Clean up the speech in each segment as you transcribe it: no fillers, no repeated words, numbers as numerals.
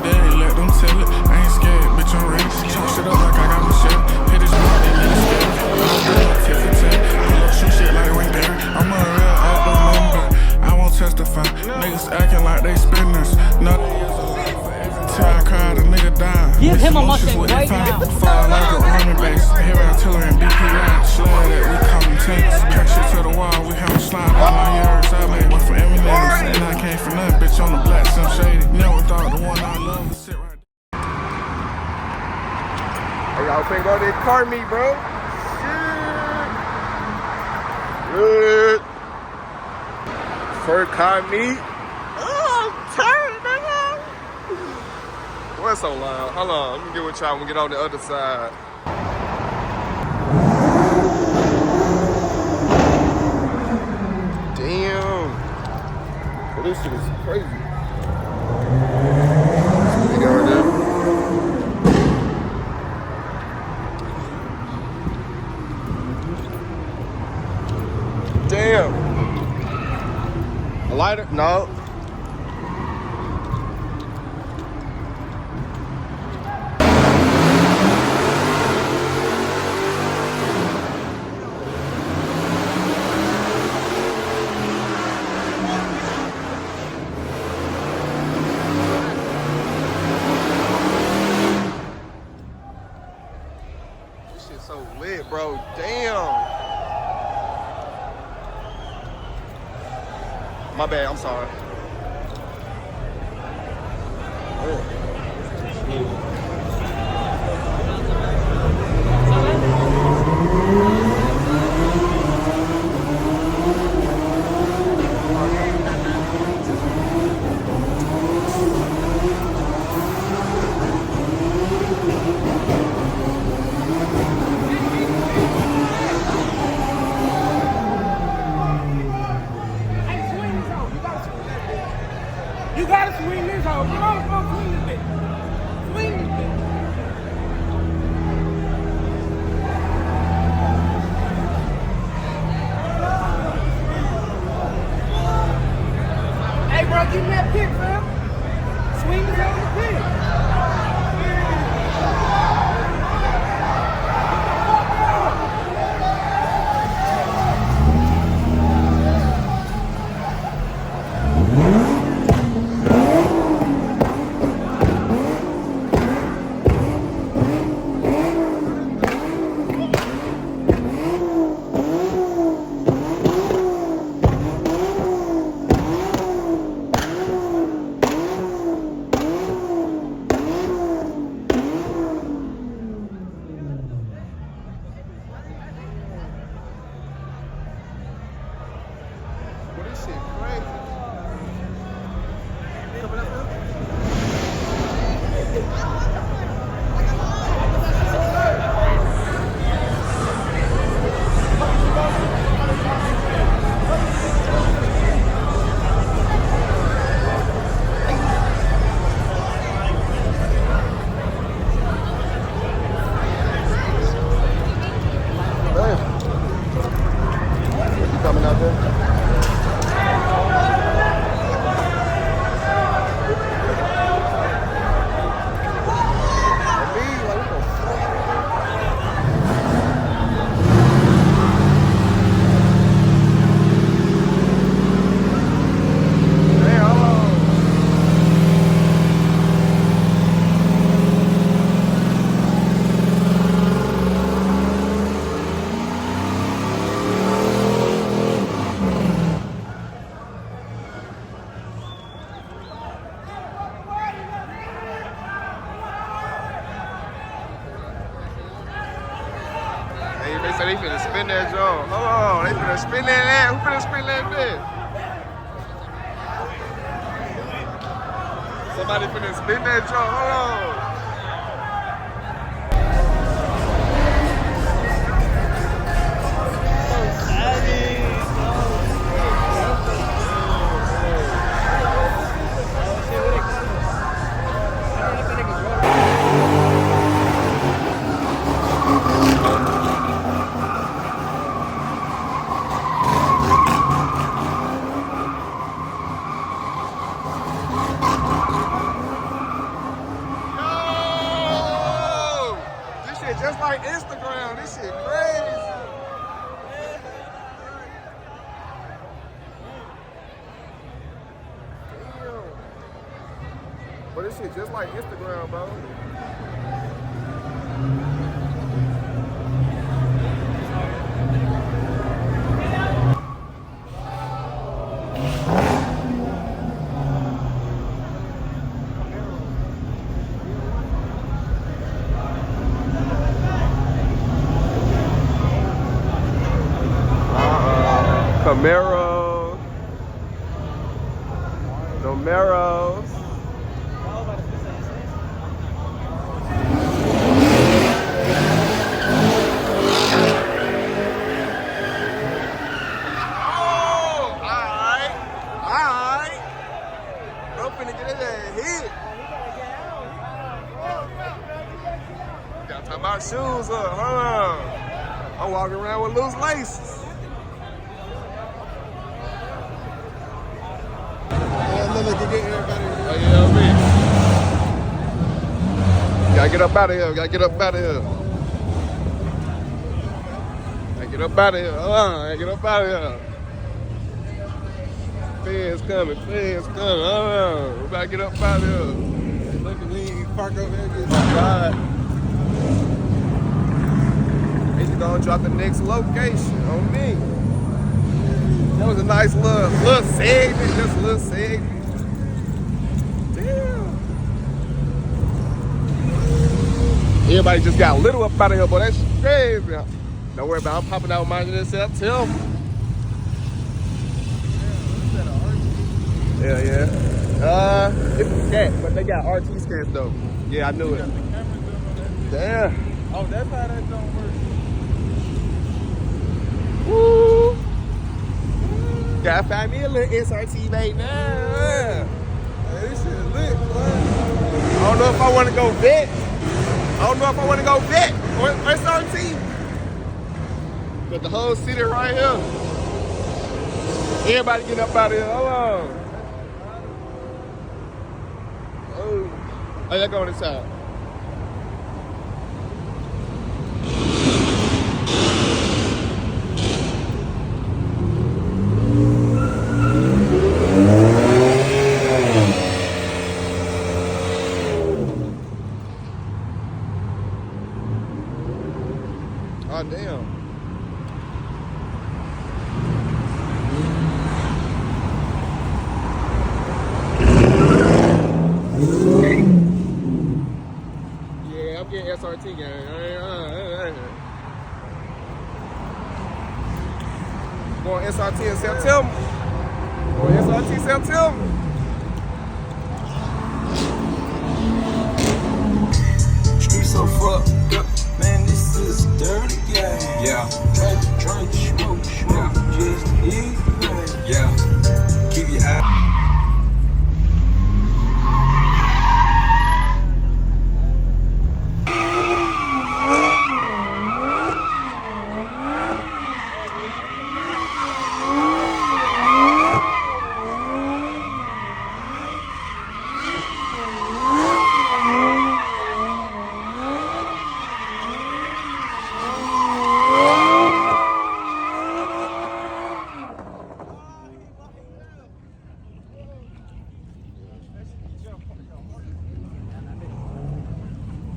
daddy, let them tell it. I ain't scared, bitch, I'm ready. Chop shit up like I got my shit. Hit this block, they get it scared. I'm good, tip for tip. Pull up, shoot shit like Ray Barry. I'm a real actor, number. I won't testify. Niggas acting like they spinners. Nothing is a lie for every time I cry, the nigga die. Give him a Mustang right now. Fall like a army base. Heavy artillery and BP line. Slide that we call them tanks. Pack shit to the wall, we have a slide on my ears. I made one for Eminem. And I came from nothing, bitch, on the black, some shady. Never thought the one I love would sit right there. Hey, y'all finna go to this car meet, bro. Shit. Good. First car meet. Oh, I'm tired, nigga. What's so loud? Hold on, let me get with y'all when we get on the other side. Damn. Well, this shit is crazy. You got right there? Damn. A lighter? No. This shit's so lit, bro. Damn. My bad, I'm sorry. You gotta swing this hoe. Come on, swing this bitch. Swing this bitch. Hey, bro, give me that pick, fam. Swing this hoe in the pick. This shit crazy. You coming out there? They say they finna spin that joint. Hold on, they finna spin that. Who finna spin that bitch? Somebody finna spin that joint. Hold on. like Instagram. This shit crazy. Damn. But this shit just like Instagram, bro. Camaro, Domeros. Oh, alright. I'm finna get his ass hit. Gotta tie my shoes up, hold on. I'm walking around with loose laces. Gotta get up out of here. Gotta get up out of here. Gotta get up out of here. Hold on. Gotta get up out of here. Feds coming. Feds coming. Hold on. We about to get up out of here. Look at me. Park over here. Get my God. He's gonna drop the next location on me. That was a nice little segment. Just a little segment. Everybody just got little up out of here, boy. That's crazy. Don't worry about it. I'm popping out with mine in September. Yeah. It's cat, but they got RT scans though. Yeah, I knew it. Damn. Oh, that's how that don't work. Woo. Gotta find me a little SRT right now. Hey, this shit lit, boy. I don't know if I want to go vet. Or SRT. But the whole city right here. Everybody get up out of here. Hold on. Oh, let's go on this side. Oh, damn. Yeah, I'm getting SRT gang. Going SRT in September. Streets so fucked up, man, this is a dirty game. Yeah. Drink, smoke, just eat, man. Yeah. Keep your eye.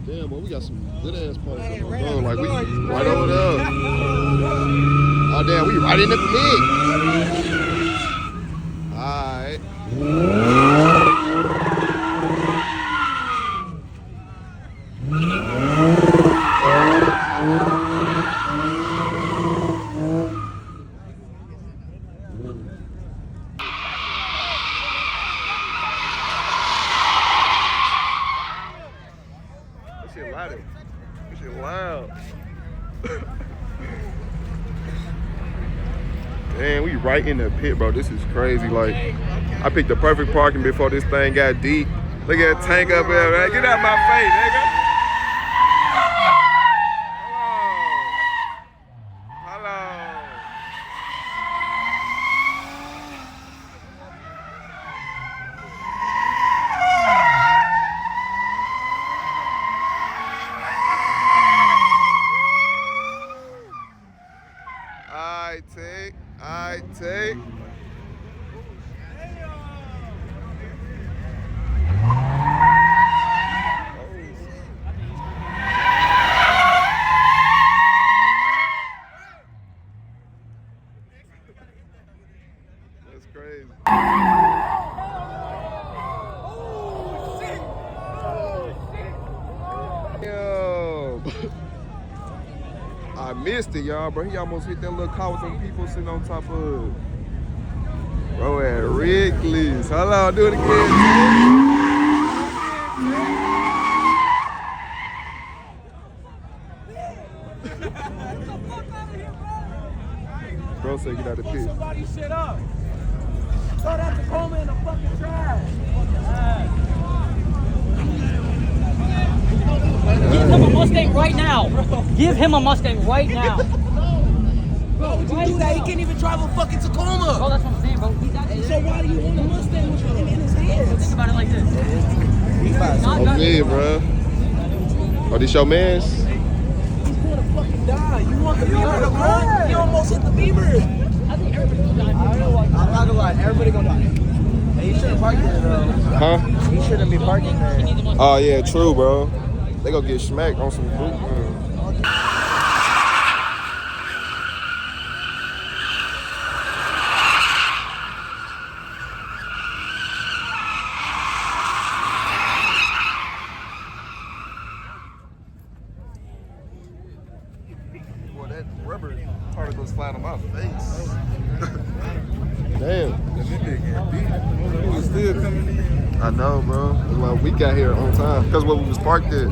Damn, boy, we got some good ass parts going on. Like, we right over there. Oh, damn, we right in the pit. Alright. This shit loud. Damn, we right in the pit, bro. This is crazy. Like, I picked the perfect parking before this thing got deep. Look at that tank up there, man. Get out of my face, nigga. I missed it, y'all, bro. He almost hit that little car with them people sitting on top of it. Bro, at Wrigley's. Hold on, do it again. Bro said get out of the pit. Somebody shit up. Throw that Tacoma in the fucking trash. Give him a Mustang right now. Give him a Mustang right now. Bro, would you do that? He can't even drive a fucking Tacoma. Bro, that's what I'm saying, bro. He's actually So why do you want a Mustang with him in his hands? think about it like this. Okay, bro. Oh, this your mans? He's gonna fucking die. You want the Beamer to run? He almost hit the Beamer. I think everybody's gonna die. I'm not gonna lie, everybody gonna die. Hey, you shouldn't park there though. Huh? You shouldn't be parking there. He needs a Mustang. Oh, yeah, true, bro. They gonna get smacked on some boot. Boy, that rubber particles flying on my face. Damn. He was still coming in. I know, bro. Well, we got here on time because where we was parked at.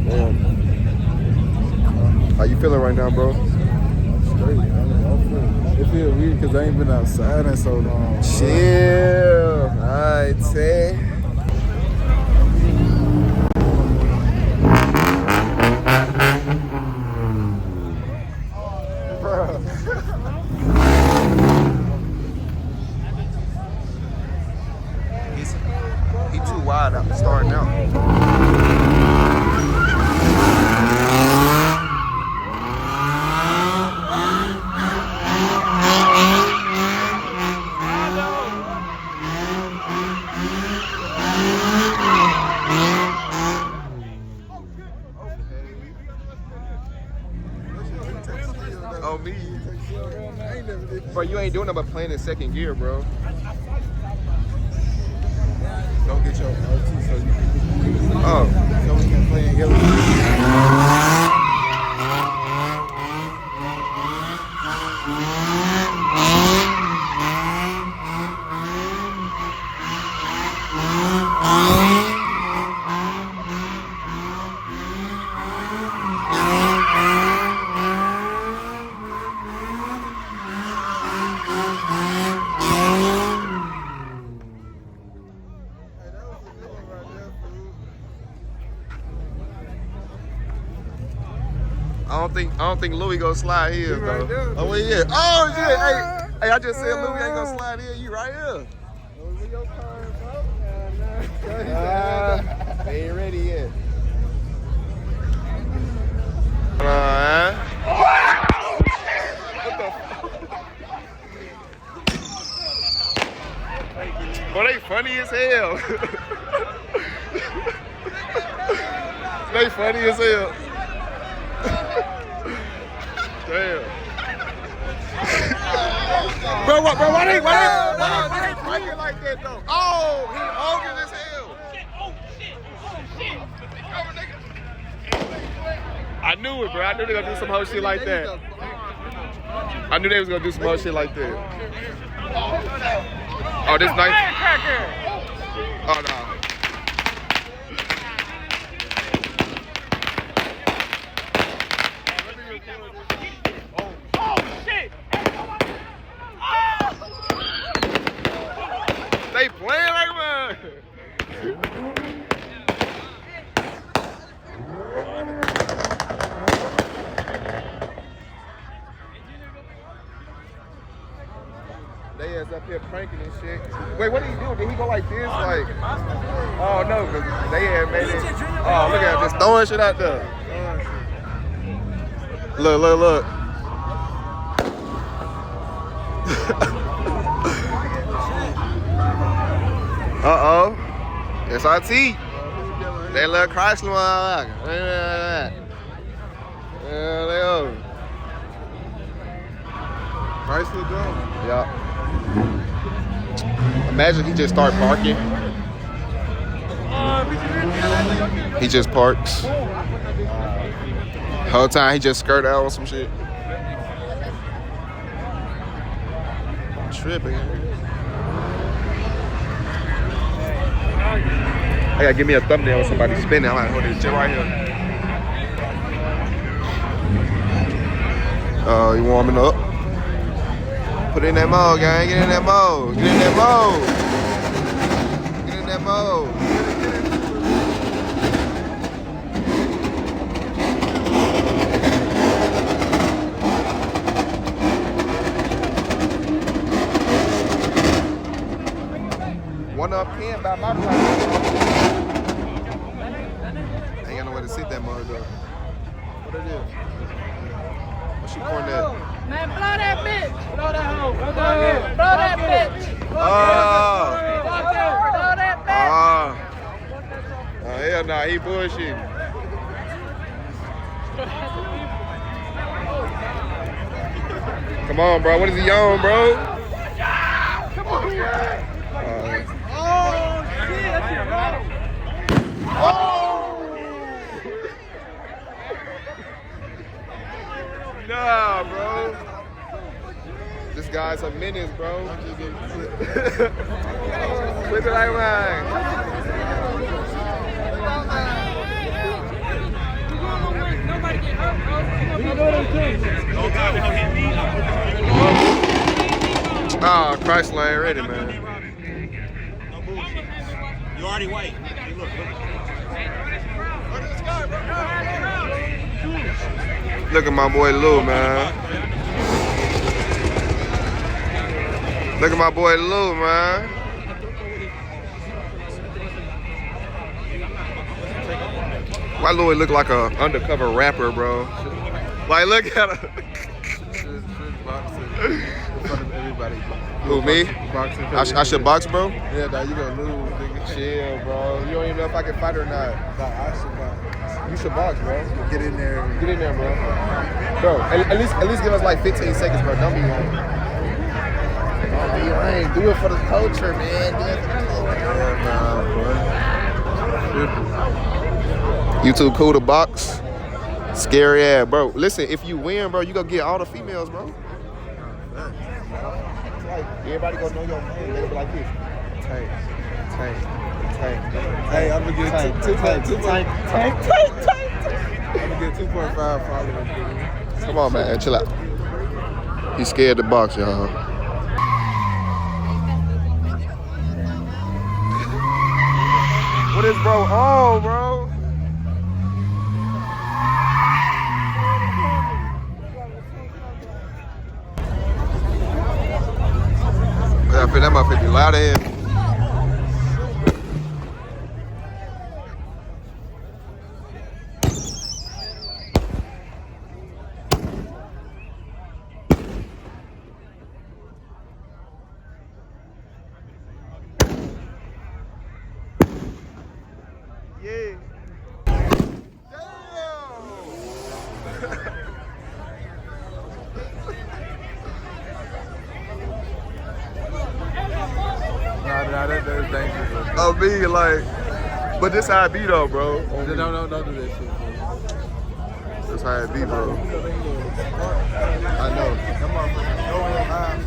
Damn. How you feeling right now, bro? Straight. It feels weird because I ain't been outside in so long. Chill. Alright, Tay. He too wide out starting out. Oh, me. Bro, you ain't doing nothing but playing in second gear, bro. Go get your RT so you can Oh. so we can play in yellow. I don't think Louis gonna slide here, He though. right there, Oh, well, yeah. Oh, shit. Hey, I just said Louis ain't gonna slide here. You right here. Where your car is, bro? They ain't ready yet. But they funny as hell. They funny as hell. Damn. Bro, why they fighting like that though? Oh, he holding as hell. I knew it, bro. I knew they gonna do some whole shit like that. I knew they was gonna do some whole shit like that. Oh, this nice. Oh no. They playing like man. They ass up here pranking and shit. Wait, what did he do? Did he go like this? Like, oh no, because they had made it. Oh, look at him just throwing shit out there. Look. Uh-oh. SRT. That little Chrysler. There they go. Chrysler drum. Yeah. Imagine he just start parking. He just parks. Whole time he just skirt out on some shit. Tripping. I gotta give me a thumbnail with somebody spinning. I'm like, hold this shit right here. You warming up? Put in that mode, gang. Get in that mode. Get in that mode. Get in that mode. One up pin by my place. Ain't got nowhere to sit that mother though. What it is? What she pouring that? Man, blow that bitch. Blow that hoe. Blow that bitch. Blow that bitch. Oh, hell nah, he bullshitting. Come on, bro. What is he on, bro? Come on. Oh, shit. That's your wrong. Nah, bro. This guy's a menace, bro. Flip it like mine. Nobody get hurt, bro. We can do them too. Oh, Chrysler ain't ready, man. You already white. Hey, look. Look at my boy Lou, man. Look at my boy Lou, man. Why Louis look like an undercover rapper, bro? Like, look at him. Everybody. Who, me? Boxing. I should box, bro? Yeah, nah, you gonna lose, nigga. Chill, bro. You don't even know if I can fight or not. Nah, I should box. You should box, bro. Get in there. Get in there, bro. Bro, at least give us like 15 seconds, bro. Don't be lame. Don't be lame. Do it for the culture, man. Do it for the culture. Yeah, nah, You too cool to box? Scary ass, bro. Listen, if you win, bro, you gonna get all the females, bro. It's like everybody gonna know your name. They gonna be like this. Tank. Hey, I'm gonna get Tank. 2.5 followers. Come on, man. Chill out. He's scared to box, y'all. What is bro on, bro? I feel that motherfucker be loud as hell. Yeah. Nah, that's dangerous. Oh, me, like, but this how it be though, bro. Don't do that shit, bro. That's how it be, bro. I know. Come on, bro. Go in your mind.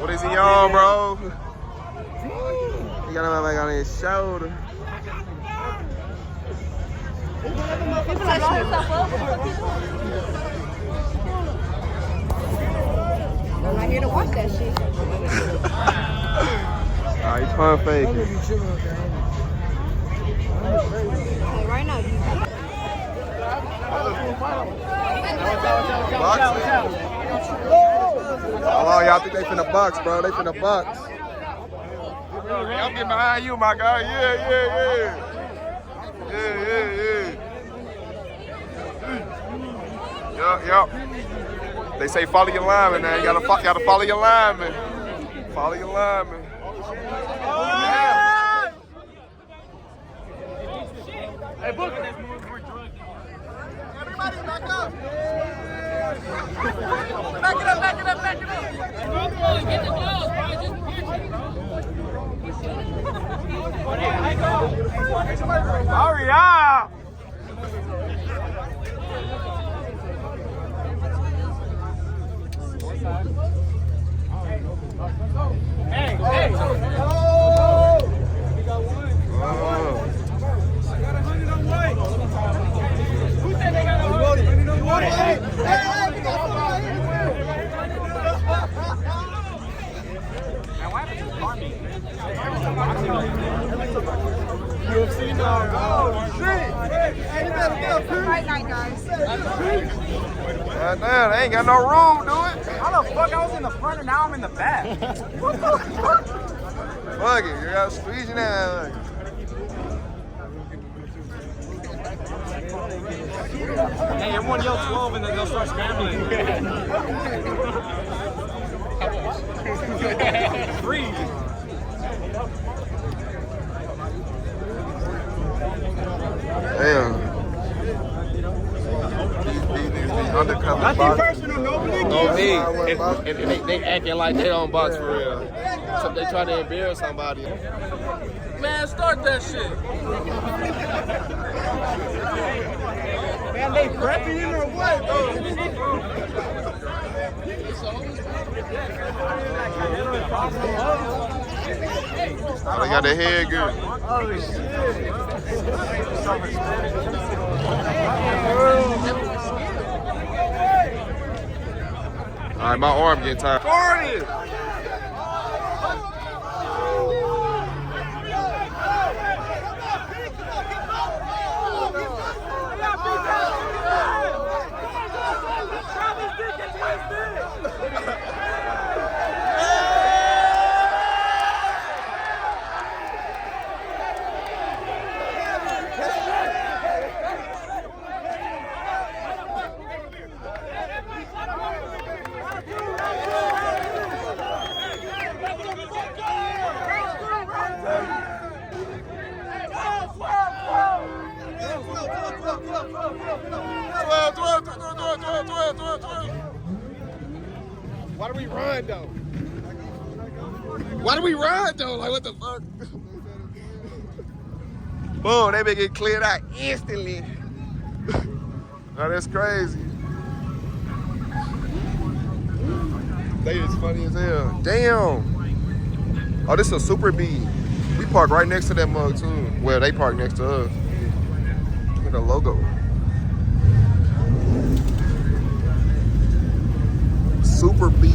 What is he on, bro? He got him like on his shoulder. I'm not here to watch that shit. He pump faking. Like right now, you How long y'all think they finna box, bro? They finna box. I'm getting behind you, my guy. Yeah. Yup. They say follow your lineman now. You gotta follow your lineman. Follow your lineman. Hey, Booker. Everybody back up. Hurry up! Fight night, guys. Damn, they ain't got no room, do it. How the fuck I was in the front and now I'm in the back? Fuck it, you gotta squeeze you down. Hey, everyone yell 12 and then they'll start scrambling. Freeze. Damn. These undercover Nothing boxers. personal, nobody. No me. And they acting like they don't box for real. So they try to embarrass somebody. Man, start that shit. Man, they prepping him or what, bro? Oh, they got their head good. Oh, shit. All right, my arm getting tired. 40! Why do we run though? Why do we run though? Like what the fuck? Boom, they been get cleared out instantly. Oh, that's crazy. They is funny as hell. Damn. Oh, this is a Super B. We park right next to that mug too. Well, they park next to us. Look at the logo. Super B.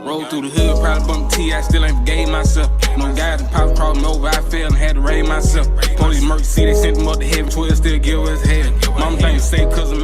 Roll through the hood, probably bumped T, I still ain't forgave myself. No guys and pops crawled me over, I fell and had to raise myself. Police murder, see they sent him up to heaven, 12 still give us hell. Mama think safe cause I'm